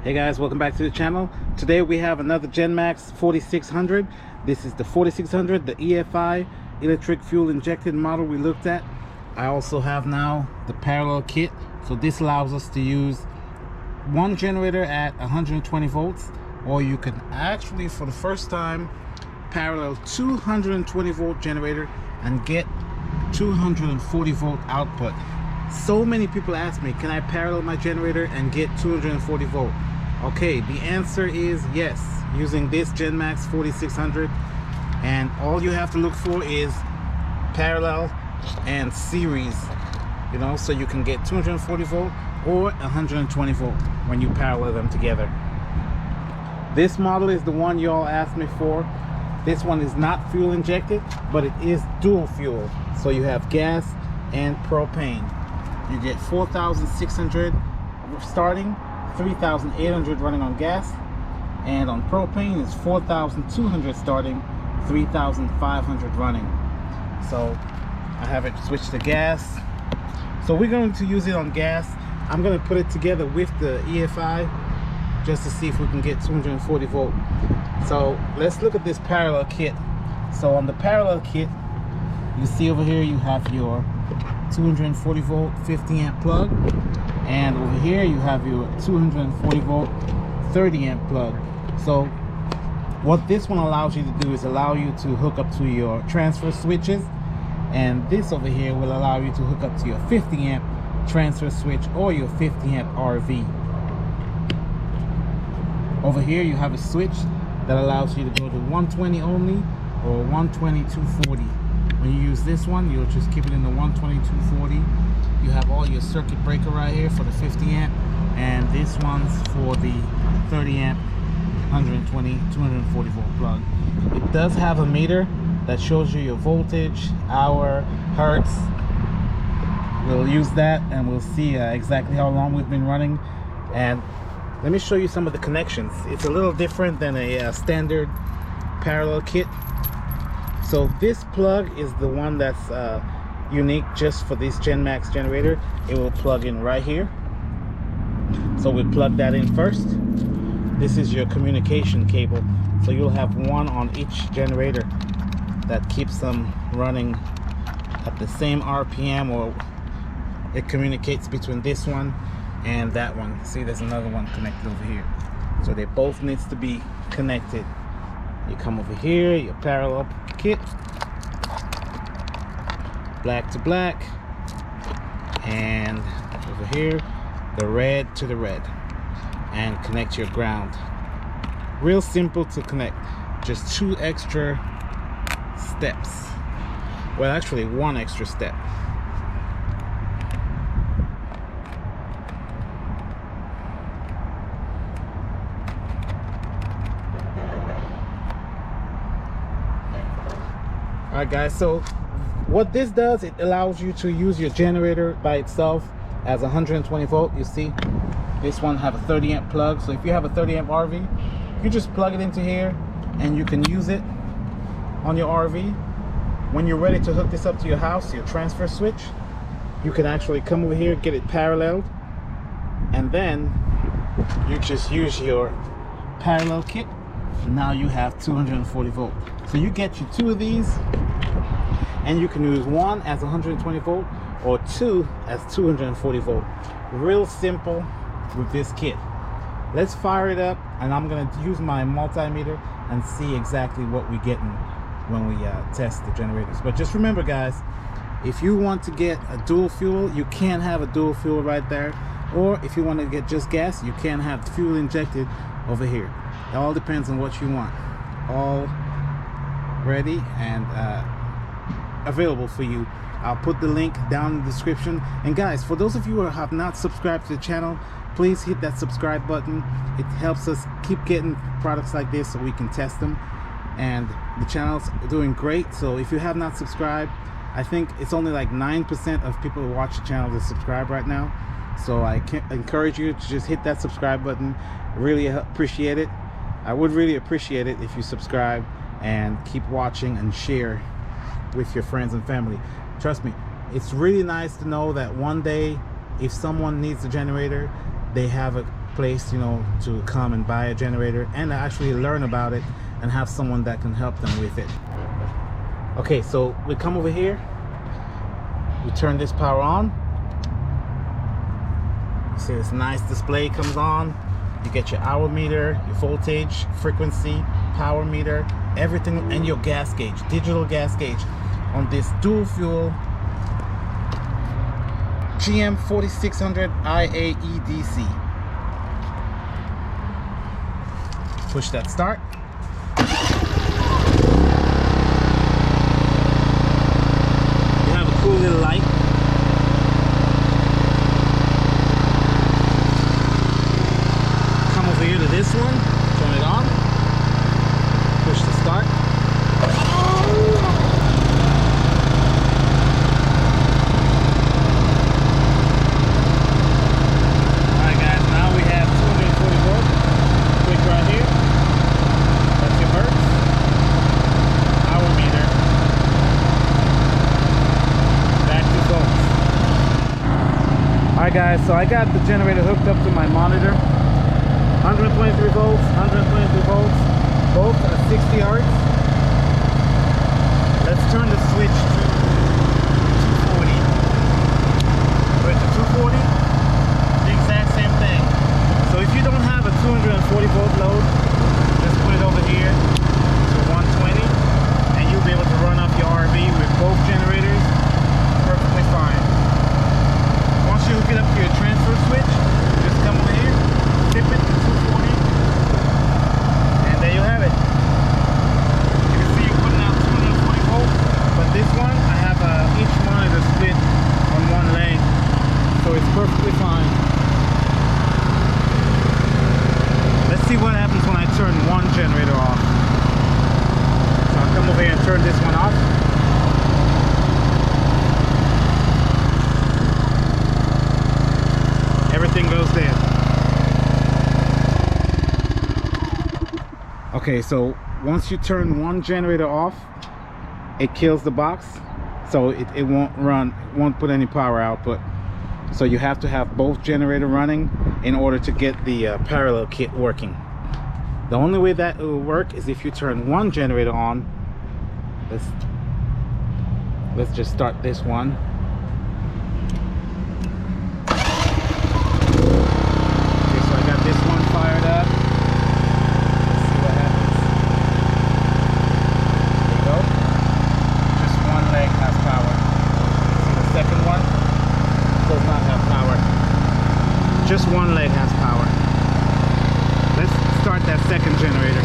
Hey guys, welcome back to the channel. Today we have another Genmax 4600. This is the 4600, the EFI electric fuel injected model we looked at. I also have now the parallel kit, so this allows us to use one generator at 120 volts, or you can actually for the first time parallel 220 volt generator and get 240 volt output. So many people ask me, can I parallel my generator and get 240 volt? Okay, the answer is yes, using this Genmax 4600, and all you have to look for is parallel and series, you know, so you can get 240 volt or 120 volt when you parallel them together. This model is the one you all asked me for. This one is not fuel injected, but it is dual fuel, so you have gas and propane. You get 4,600 starting, 3,800 running on gas, and on propane is 4,200 starting, 3,500 running. So I have it switched to gas. So we're going to use it on gas. I'm going to put it together with the EFI just to see if we can get 240 volt. So let's look at this parallel kit. So on the parallel kit, you see over here you have your 240 volt 50 amp plug, and over here you have your 240 volt 30 amp plug. So what this one allows you to do is allow you to hook up to your transfer switches, and this over here will allow you to hook up to your 50 amp transfer switch or your 50 amp RV. Over here you have a switch that allows you to go to 120 only or 120 240. When you use this one, you'll just keep it in the 120 240. You have all your circuit breaker right here for the 50 amp, and this one's for the 30 amp 120 240 volt plug. It does have a meter that shows you your voltage, hour, hertz. We'll use that and we'll see exactly how long we've been running. And let me show you some of the connections. It's a little different than a standard parallel kit. So this plug is the one that's unique just for this Genmax generator. It will plug in right here. So we plug that in first. This is your communication cable. So you'll have one on each generator that keeps them running at the same RPM, or it communicates between this one and that one. See, there's another one connected over here. So they both needs to be connected. You come over here, your parallel kit, black to black, and over here the red to the red, and connect your ground. Real simple to connect, just 2 extra steps. Well, actually 1 extra step. Alright guys, so what this does, it allows you to use your generator by itself as 120 volt. You see this one have a 30 amp plug, so if you have a 30 amp RV, you just plug it into here and you can use it on your RV. When you're ready to hook this up to your house, your transfer switch, you can actually come over here, get it paralleled, and then you just use your parallel kit. Now you have 240 volt. So you get you 2 of these, and you can use one as 120 volt or 2 as 240 volt. Real simple with this kit. Let's fire it up, and I'm going to use my multimeter and see exactly what we're getting when we test the generators. But just remember guys, if you want to get a dual fuel, you can have a dual fuel right there, or if you want to get just gas, you can have fuel injected over here. It all depends on what you want. All ready and available for you. I'll put the link down in the description. And guys, for those of you who have not subscribed to the channel, please hit that subscribe button. It helps us keep getting products like this so we can test them. And the channel's doing great, so if you have not subscribed, I think it's only like 9% of people who watch the channel that subscribe right now. So I can encourage you to just hit that subscribe button. Really appreciate it. I would really appreciate it if you subscribe and keep watching and share with your friends and family. Trust me, it's really nice to know that one day if someone needs a generator, they have place, you know, to come and buy a generator and actually learn about it and have someone that can help them with it. Okay, so we come over here, we turn this power on. You see this nice display comes on. You get your hour meter, your voltage, frequency, power meter, everything, and your gas gauge, digital gas gauge on this dual fuel Gm4600i DC. Push that start. You have a cool little light. Come over here to this one, turn it on, push the start. Alright guys, now we have 240 volts. Click right here. That's your hertz. Hour meter. Back to volts. Alright guys, so I got the generator hooked up to my monitor. 123 volts, 123 volts, both at 60 hertz. Let's turn the switch to 240. We're at 240, the exact same thing. So if you don't have a 240 volt load, just put it over here to 120 and you'll be able to run off your RV with both generators perfectly fine. Once you hook it up to your transfer switch, just come over here, tip it to 240, and there you have it. You can see you're putting out 240 volts, but this one I have each monitor split on one leg, so it's perfectly fine. Let's see what happens when I turn one generator off. So I'll come over here and turn this one off. Everything goes dead. Okay, so once you turn one generator off, it kills the box, so it won't run, won't put any power output. So you have to have both generators running in order to get the parallel kit working. The only way that it will work is if you turn one generator on. Let's just start this one. Okay, so I got this one fired up. Let's see what happens. There you go. Just one leg has power. See the second one does not have power. Just one leg has power. Let's start that second generator.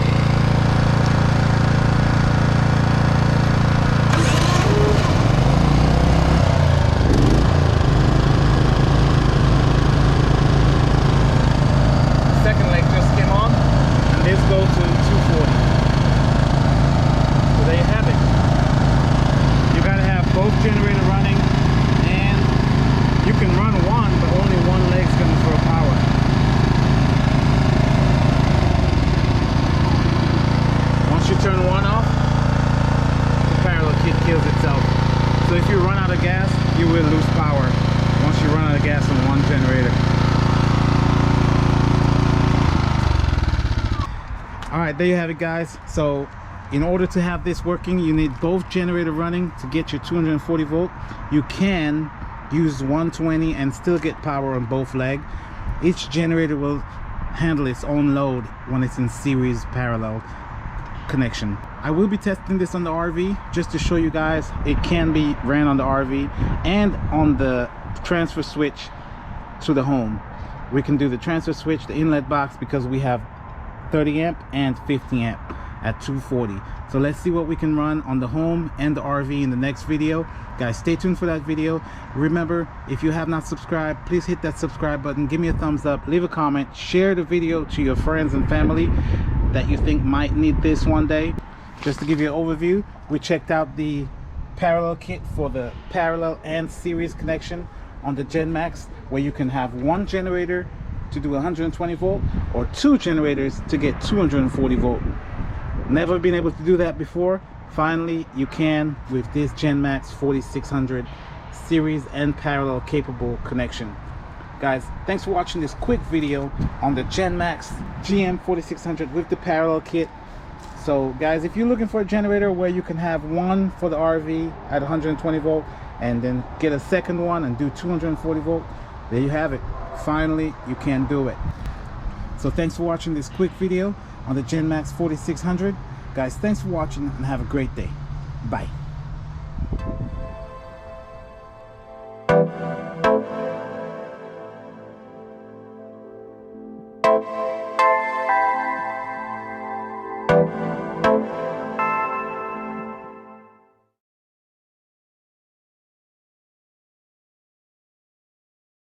Second leg just came on, and this goes to 240. So there you have it. You gotta have both generators running, and you can run one, but only one leg's gonna throw power. Once you turn one off, the parallel kit kills itself. So if you run out of gas, you will lose power once you run out of gas on one generator. Alright, there you have it guys. So in order to have this working, you need both generators running to get your 240 volt. You can use 120 and still get power on both legs. Each generator will handle its own load when it's in series parallel connection. I will be testing this on the RV just to show you guys it can be ran on the RV and on the transfer switch to the home. We can do the transfer switch, the inlet box, because we have 30 amp and 50 amp at 240. So let's see what we can run on the home and the RV in the next video. Guys, stay tuned for that video. Remember, if you have not subscribed, please hit that subscribe button, give me a thumbs up, leave a comment, share the video to your friends and family that you think might need this one day. Just to give you an overview, we checked out the parallel kit for the parallel and series connection on the Genmax, where you can have one generator to do 120 volt or two generators to get 240 volt. Never been able to do that before. Finally you can with this Genmax 4600 series and parallel capable connection. Guys, thanks for watching this quick video on the Genmax GM4600 with the parallel kit. So guys, if you're looking for a generator where you can have one for the RV at 120 volt and then get a second one and do 240 volt, there you have it. Finally, you can do it. So thanks for watching this quick video on the Genmax 4600. Guys, thanks for watching and have a great day. Bye.